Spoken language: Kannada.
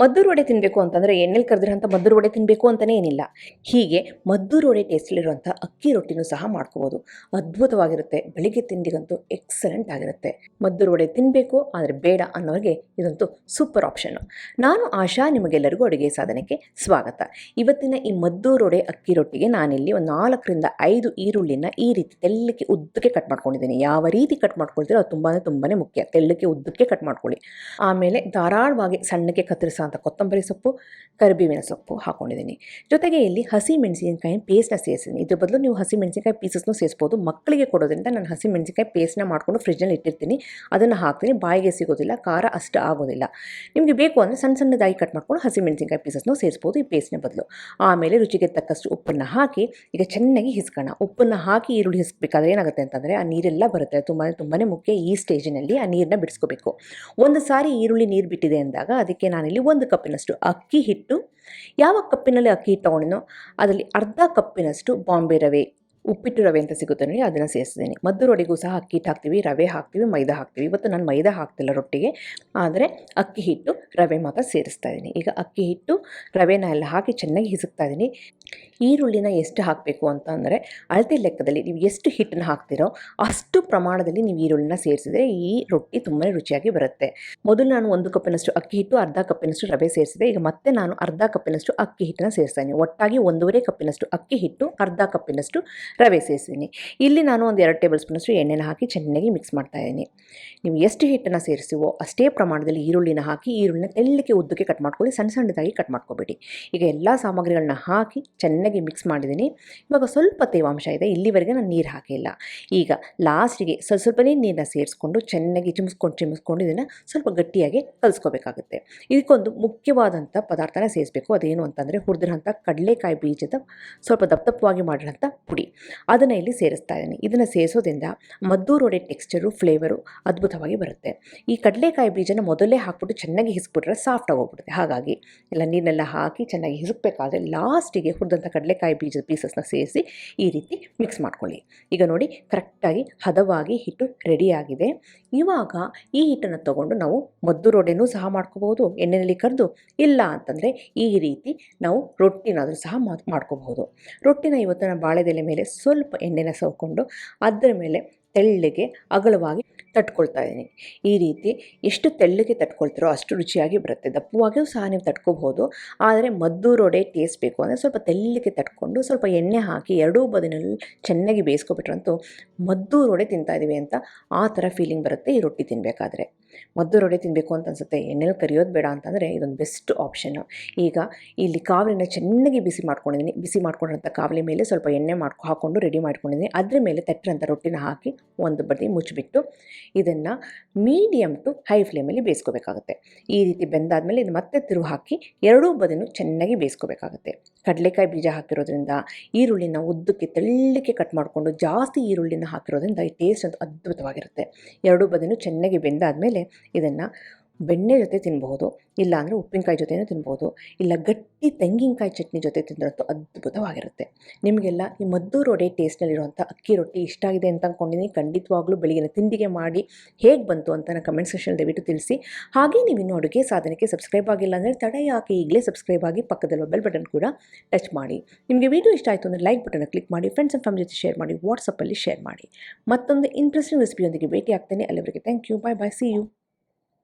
ಮದ್ದೂರು ವಡೆ ತಿನ್ನಬೇಕು ಅಂತಂದರೆ ಎಣ್ಣೆಲಿ ಕರೆದಿರೋಂಥ ಮದ್ದೂರು ವಡೆ ತಿನ್ನಬೇಕು ಅಂತಲೇ ಏನಿಲ್ಲ. ಹೀಗೆ ಮದ್ದೂರು ವಡೆ ಟೇಸ್ಟಲ್ಲಿರುವಂಥ ಅಕ್ಕಿ ರೊಟ್ಟಿನೂ ಸಹ ಮಾಡ್ಕೋಬೋದು. ಅದ್ಭುತವಾಗಿರುತ್ತೆ. ಬೆಳಿಗ್ಗೆ ತಿಂಡಿಗಂತೂ ಎಕ್ಸಲೆಂಟ್ ಆಗಿರುತ್ತೆ. ಮದ್ದೂರು ವಡೆ ತಿನ್ನಬೇಕು ಆದರೆ ಬೇಡ ಅನ್ನೋರಿಗೆ ಇದಂತೂ ಸೂಪರ್ ಆಪ್ಷನ್ನು. ನಾನು ಆಶಾ, ನಿಮಗೆಲ್ಲರಿಗೂ ಅಡುಗೆ ಸಾಧನೆಗೆ ಸ್ವಾಗತ. ಇವತ್ತಿನ ಈ ಮದ್ದೂರು ವಡೆ ಅಕ್ಕಿ ರೊಟ್ಟಿಗೆ ನಾನಿಲ್ಲಿ ಒಂದು 4ರಿಂದ 5 ಈರುಳ್ಳಿನ ಈ ರೀತಿ ತೆಳ್ಳಕ್ಕೆ ಉದ್ದಕ್ಕೆ ಕಟ್ ಮಾಡ್ಕೊಂಡಿದ್ದೀನಿ. ಯಾವ ರೀತಿ ಕಟ್ ಮಾಡ್ಕೊಳ್ತೀರೋ ಅದು ತುಂಬಾ ಮುಖ್ಯ. ತೆಳ್ಳಕ್ಕೆ ಉದ್ದಕ್ಕೆ ಕಟ್ ಮಾಡ್ಕೊಳ್ಳಿ. ಆಮೇಲೆ ಧಾರಾಳವಾಗಿ ಸಣ್ಣಕ್ಕೆ ಕತ್ತರಿಸೋ ಅಂತ ಕೊತ್ತಂಬರಿ ಸೊಪ್ಪು, ಕರಿಬೇವಿನ ಸೊಪ್ಪು ಹಾಕ್ಕೊಂಡಿದ್ದೀನಿ. ಜೊತೆಗೆ ಇಲ್ಲಿ ಹಸಿ ಮೆಣಸಿನಕಾಯಿ ಪೇಸ್ಟ್ನ ಸೇರಿಸಿದ್ದೀನಿ. ಇದ್ರ ಬದಲು ನೀವು ಹಸಿ ಮೆಣಸಿನಕಾಯಿ ಪೀಸಸ್ನು ಸೇರಿಸ್ಬೋದು. ಮಕ್ಕಳಿಗೆ ಕೊಡೋದ್ರಿಂದ ನಾನು ಹಸಿ ಮೆಣಸಿನಕಾಯಿ ಪೇಸ್ಟ್ನ ಮಾಡಿಕೊಂಡು ಫ್ರಿಜ್ಜಲ್ಲಿ ಇಟ್ಟಿರ್ತೀನಿ. ಅದನ್ನು ಹಾಕ್ತೀನಿ. ಬಾಯಿಗೆ ಸಿಗೋದಿಲ್ಲ, ಖಾರ ಅಷ್ಟು ಆಗೋದಿಲ್ಲ. ನಿಮಗೆ ಬೇಕು ಅಂದರೆ ಸಣ್ಣ ಸಣ್ಣದಾಗಿ ಕಟ್ ಮಾಡ್ಕೊಂಡು ಹಸಿ ಮೆಣಸಿನಕಾಯಿ ಪೀಸಸ್ನು ಸೇರಿಸ್ಬೋದು ಈ ಪೇಸ್ಟ್ನ ಬದಲು. ಆಮೇಲೆ ರುಚಿಗೆ ತಕ್ಕಷ್ಟು ಉಪ್ಪನ್ನು ಹಾಕಿ ಈಗ ಚೆನ್ನಾಗಿ ಹಿಸ್ಕೋಣ. ಉಪ್ಪನ್ನು ಹಾಕಿ ಈರುಳ್ಳಿ ಹಿಸ್ಬೇಕಾದ್ರೆ ಏನಾಗುತ್ತೆ ಅಂತಂದರೆ ಆ ನೀರೆಲ್ಲ ಬರುತ್ತೆ. ತುಂಬಾ ಮುಖ್ಯ. ಈ ಸ್ಟೇಜಿನಲ್ಲಿ ಆ ನೀರನ್ನ ಬಿಡಿಸ್ಕೋಬೇಕು. ಒಂದು ಸಾರಿ ಈರುಳ್ಳಿ ನೀರು ಬಿಟ್ಟಿದೆ ಅಂದಾಗ ಅದಕ್ಕೆ ನಾನಿಲ್ಲಿ 1 ಕಪ್ಪಿನಷ್ಟು ಅಕ್ಕಿ ಹಿಟ್ಟು, ಯಾವ ಕಪ್ಪಿನಲ್ಲಿ ಅಕ್ಕಿ ಹಿಟ್ಟು ತೊಗೊಂಡಿನೋ ಅದರಲ್ಲಿ ಅರ್ಧ ಕಪ್ಪಿನಷ್ಟು ಬಾಂಬೆ ರವೆ, ಉಪ್ಪಿಟ್ಟು ರವೆ ಅಂತ ಸಿಗುತ್ತೆ ನೋಡಿ, ಅದನ್ನು ಸೇರಿಸಿದ್ದೀನಿ. ಮದ್ದೂರು ವಡೆಗೂ ಸಹ ಅಕ್ಕಿ ಹಿಟ್ಟು ಹಾಕ್ತೀವಿ, ರವೆ ಹಾಕ್ತೀವಿ, ಮೈದಾ ಹಾಕ್ತೀವಿ. ಇವತ್ತು ನಾನು ಮೈದಾ ಹಾಕ್ತಿಲ್ಲ ರೊಟ್ಟಿಗೆ, ಆದರೆ ಅಕ್ಕಿ ಹಿಟ್ಟು ರವೆ ಮಾತ್ರ ಸೇರಿಸ್ತಾ ಇದ್ದೀನಿ. ಈಗ ಅಕ್ಕಿ ಹಿಟ್ಟು ರವೆನ ಎಲ್ಲ ಹಾಕಿ ಚೆನ್ನಾಗಿ ಹಿಸುಕ್ತಾ ಇದ್ದೀನಿ. ಈರುಳ್ಳಿನ ಎಷ್ಟು ಹಾಕಬೇಕು ಅಂತ ಅಂದರೆ ಅಳತೆ ಲೆಕ್ಕದಲ್ಲಿ ನೀವು ಎಷ್ಟು ಹಿಟ್ಟನ್ನು ಹಾಕ್ತಿರೋ ಅಷ್ಟು ಪ್ರಮಾಣದಲ್ಲಿ ನೀವು ಈರುಳ್ಳಿನ ಸೇರಿಸಿದರೆ ಈ ರೊಟ್ಟಿ ತುಂಬಾ ರುಚಿಯಾಗಿ ಬರುತ್ತೆ. ಮೊದಲು ನಾನು 1 ಕಪ್ಪಿನಷ್ಟು ಅಕ್ಕಿ ಹಿಟ್ಟು, ಅರ್ಧ ಕಪ್ಪಿನಷ್ಟು ರವೆ ಸೇರಿಸಿದೆ. ಈಗ ಮತ್ತೆ ನಾನು ಅರ್ಧ ಕಪ್ಪಿನಷ್ಟು ಅಕ್ಕಿ ಹಿಟ್ಟನ್ನು ಸೇರಿಸ್ತಾ ಇದ್ದೀನಿ. ಒಟ್ಟಾಗಿ 1.5 ಕಪ್ಪಿನಷ್ಟು ಅಕ್ಕಿ ಹಿಟ್ಟು, ಅರ್ಧ ಕಪ್ಪಿನಷ್ಟು ರವೆ ಸೇರಿಸಿದ್ದೀನಿ. ಇಲ್ಲಿ ನಾನು ಒಂದು 2 ಟೇಬಲ್ ಸ್ಪೂನಷ್ಟು ಎಣ್ಣೆನ ಹಾಕಿ ಚೆನ್ನಾಗಿ ಮಿಕ್ಸ್ ಮಾಡ್ತಾ ಇದ್ದೀನಿ. ನೀವು ಎಷ್ಟು ಹಿಟ್ಟನ್ನು ಸೇರಿಸುವೋ ಅಷ್ಟೇ ಪ್ರಮಾಣದಲ್ಲಿ ಈರುಳ್ಳಿನ ಹಾಕಿ ಈರುಳ್ಳಿನ ತೆಳ್ಳಕ್ಕೆ ಉದ್ದಕ್ಕೆ ಕಟ್ ಮಾಡ್ಕೊಳ್ಳಿ, ಸಣ್ಣ ಸಣ್ಣದಾಗಿ ಕಟ್ ಮಾಡ್ಕೊಬೇಡಿ. ಈಗ ಎಲ್ಲ ಸಾಮಗ್ರಿಗಳನ್ನ ಹಾಕಿ ಚೆನ್ನಾಗಿ ಮಿಕ್ಸ್ ಮಾಡಿದ್ದೀನಿ. ಇವಾಗ ಸ್ವಲ್ಪ ತೇವಾಂಶ ಇದೆ, ಇಲ್ಲಿವರೆಗೆ ನಾನು ನೀರು ಹಾಕಿಲ್ಲ. ಈಗ ಲಾಸ್ಟಿಗೆ ಸ್ವಲ್ಪನೇ ನೀರನ್ನ ಸೇರಿಸ್ಕೊಂಡು ಚೆನ್ನಾಗಿ ಚಿಮಿಸ್ಕೊಂಡು ಇದನ್ನು ಸ್ವಲ್ಪ ಗಟ್ಟಿಯಾಗಿ ಕಲಿಸ್ಕೋಬೇಕಾಗುತ್ತೆ. ಇದಕ್ಕೊಂದು ಮುಖ್ಯವಾದಂಥ ಪದಾರ್ಥನ ಸೇರಿಸಬೇಕು. ಅದೇನು ಅಂತಂದರೆ ಹುರಿದಿರೋಂಥ ಕಡಲೆಕಾಯಿ ಬೀಜದ ಸ್ವಲ್ಪ ದಪ್ಪವಾಗಿ ಮಾಡಿರೋಂಥ ಪುಡಿ, ಅದನ್ನು ಇಲ್ಲಿ ಸೇರಿಸ್ತಾ ಇದ್ದೀನಿ. ಇದನ್ನು ಸೇರಿಸೋದ್ರಿಂದ ಮದ್ದೂರು ವಡೆ ಟೆಕ್ಸ್ಚರು, ಫ್ಲೇವರು ಅದ್ಭುತವಾಗಿ ಬರುತ್ತೆ. ಈ ಕಡಲೆಕಾಯಿ ಬೀಜನ ಮೊದಲೇ ಹಾಕ್ಬಿಟ್ಟು ಚೆನ್ನಾಗಿ ಹಿಸ್ಬಿಟ್ರೆ ಸಾಫ್ಟ್ ಆಗೋಗ್ಬಿಡುತ್ತೆ. ಹಾಗಾಗಿ ಎಲ್ಲ ನೀರನ್ನೆಲ್ಲ ಹಾಕಿ ಚೆನ್ನಾಗಿ ಹಿಸುಕಬೇಕಾದ್ರೆ ಲಾಸ್ಟಿಗೆ ಹುರಿದಂಥ ಕಡಲೆಕಾಯಿ ಬೀಜದ ಪೀಸಸ್ನ ಸೇರಿಸಿ ಈ ರೀತಿ ಮಿಕ್ಸ್ ಮಾಡ್ಕೊಳ್ಳಿ. ಈಗ ನೋಡಿ ಕರೆಕ್ಟಾಗಿ ಹದವಾಗಿ ಹಿಟ್ಟು ರೆಡಿಯಾಗಿದೆ. ಇವಾಗ ಈ ಹಿಟ್ಟನ್ನು ತೊಗೊಂಡು ನಾವು ಮದ್ದೂರು ವಡೆನೂ ಸಹ ಮಾಡ್ಕೋಬಹುದು, ಎಣ್ಣೆಯಲ್ಲಿ ಕರೆದು, ಇಲ್ಲ ಅಂತಂದರೆ ಈ ರೀತಿ ನಾವು ರೊಟ್ಟಿನಾದರೂ ಸಹ ಮಾಡ್ಕೋಬಹುದು. ರೊಟ್ಟಿನ ಇವತ್ತು ನಾನು ಬಾಳೆದೆಲೆ ಮೇಲೆ ಸ್ವಲ್ಪ ಎಣ್ಣೆನ ಸವಕೊಂಡು ಅದರ ಮೇಲೆ ತೆಳ್ಳಗೆ ಅಗಲವಾಗಿ ತಟ್ಕೊಳ್ತಾ ಇದ್ದೀನಿ. ಈ ರೀತಿ ಎಷ್ಟು ತೆಳ್ಳಗೆ ತಟ್ಕೊಳ್ತೀರೋ ಅಷ್ಟು ರುಚಿಯಾಗಿ ಬರುತ್ತೆ. ದಪ್ಪವಾಗಿಯೂ ಸಹ ನೀವು ತಟ್ಕೋಬಹುದು, ಆದರೆ ಮದ್ದೂರು ವಡೆ ಟೇಸ್ಟ್ ಬೇಕು ಅಂದರೆ ಸ್ವಲ್ಪ ತೆಳ್ಳಗೆ ತಟ್ಕೊಂಡು ಸ್ವಲ್ಪ ಎಣ್ಣೆ ಹಾಕಿ ಎರಡೂ ಬದಿನಲ್ಲಿ ಚೆನ್ನಾಗಿ ಬೇಯಿಸ್ಕೊಬಿಟ್ರಂತೂ ಮದ್ದೂರು ವಡೆ ತಿಂತಾಯಿದ್ದೀವಿ ಅಂತ ಆ ಥರ ಫೀಲಿಂಗ್ ಬರುತ್ತೆ ಈ ರೊಟ್ಟಿ ತಿನ್ನಬೇಕಾದ್ರೆ. ಮದ್ದೂರು ವಡೆ ತಿನ್ನಬೇಕು ಅಂತ ಅನಿಸುತ್ತೆ, ಎಣ್ಣೆಲಿ ಕರಿಯೋದು ಬೇಡ ಅಂತಂದರೆ ಇದೊಂದು ಬೆಸ್ಟ್ ಆಪ್ಷನ್ನು. ಈಗ ಇಲ್ಲಿ ಕಾವಲಿನ ಚೆನ್ನಾಗಿ ಬಿಸಿ ಮಾಡ್ಕೊಂಡಿದ್ದೀನಿ. ಬಿಸಿ ಮಾಡ್ಕೊಂಡಿರೋಂಥ ಕಾವಲಿ ಮೇಲೆ ಸ್ವಲ್ಪ ಎಣ್ಣೆ ಹಾಕ್ಕೊಂಡು ರೆಡಿ ಮಾಡ್ಕೊಂಡಿದ್ದೀನಿ. ಅದರ ಮೇಲೆ ತಟ್ಟಿರೋಂಥ ರೊಟ್ಟಿನ ಹಾಕಿ ಒಂದು ಬದಿ ಮುಚ್ಚಿಬಿಟ್ಟು ಇದನ್ನು ಮೀಡಿಯಮ್ ಟು ಹೈ ಫ್ಲೇಮಲ್ಲಿ ಬೇಯಿಸ್ಕೋಬೇಕಾಗುತ್ತೆ. ಈ ರೀತಿ ಬೆಂದಾದಮೇಲೆ ಇದು ಮತ್ತೆ ತಿರುವು ಹಾಕಿ ಎರಡೂ ಬದಿನೂ ಚೆನ್ನಾಗಿ ಬೇಯಿಸ್ಕೋಬೇಕಾಗುತ್ತೆ. ಕಡಲೆಕಾಯಿ ಬೀಜ ಹಾಕಿರೋದ್ರಿಂದ ಈರುಳ್ಳಿನ ಉದ್ದಕ್ಕೆ ತೆಳ್ಳಕ್ಕೆ ಕಟ್ ಮಾಡಿಕೊಂಡು ಜಾಸ್ತಿ ಈರುಳ್ಳಿನ ಹಾಕಿರೋದ್ರಿಂದ ಈ ಟೇಸ್ಟ್ ಅಂತ ಅದ್ಭುತವಾಗಿರುತ್ತೆ. ಎರಡೂ ಬದಿನೂ ಚೆನ್ನಾಗಿ ಬೆಂದಾದಮೇಲೆ ಇದನ್ನು ಬೆಣ್ಣೆ ಜೊತೆ ತಿನ್ಬಹುದು, ಇಲ್ಲ ಅಂದರೆ ಉಪ್ಪಿನಕಾಯಿ ಜೊತೆನೂ ತಿನ್ಬೋದು, ಇಲ್ಲ ಗಟ್ಟಿ ತೆಂಗಿನಕಾಯಿ ಚಟ್ನಿ ಜೊತೆ ತಿಂದ್ರಂತೂ ಅದ್ಭುತವಾಗಿರುತ್ತೆ. ನಿಮಗೆಲ್ಲ ಈ ಮದ್ದೂರು ವಡೆ ಟೇಸ್ಟ್ನಲ್ಲಿರುವಂಥ ಅಕ್ಕಿ ರೊಟ್ಟಿ ಇಷ್ಟ ಆಗಿದೆ ಅಂತ ಅಂದ್ಕೊಂಡಿದ್ದೀನಿ. ಖಂಡಿತವಾಗ್ಲೂ ಬೆಳಗಿನ ತಿಂಡಿಗೆ ಮಾಡಿ ಹೇಗೆ ಬಂತು ಅಂತ ನಾನು ಕಮೆಂಟ್ ಸೆಕ್ಷನ್ ದಯವಿಟ್ಟು ತಿಳಿಸಿ. ಹಾಗೆ ನೀವು ಇನ್ನೂ ಅಡುಗೆ ಸಾಧನೆಗೆ ಸಬ್ಸ್ಕ್ರೈಬ್ ಆಗಿಲ್ಲ ಅಂದರೆ ತಡ ಯಾಕೆ, ಈಗಲೇ ಸಬ್ಸ್ಕ್ರೈಬ್ ಆಗಿ ಪಕ್ಕದಲ್ಲಿರುವ ಬೆಲ್ ಬಟನ್ ಕೂಡ ಟಚ್ ಮಾಡಿ. ನಿಮಗೆ ವಿಡಿಯೋ ಇಷ್ಟ ಆಯಿತು ಅಂದರೆ ಲೈಕ್ ಬಟನ್ ಕ್ಲಿಕ್ ಮಾಡಿ, ಫ್ರೆಂಡ್ಸ್ ಆ್ಯಂಡ್ ಫ್ಯಾಮಿಲಿ ಜೊತೆ ಶೇರ್ ಮಾಡಿ, ವಾಟ್ಸಪ್ಪಲ್ಲಿ ಶೇರ್ ಮಾಡಿ. ಮತ್ತೊಂದು ಇಂಟ್ರೆಸ್ಟಿಂಗ್ ರೆಸಿಪಿಯೊಂದಿಗೆ ಭೇಟಿ ಆಗ್ತೇನೆ. ಅಲ್ಲಿವರೆಗೆ thank you, bye bye, see you.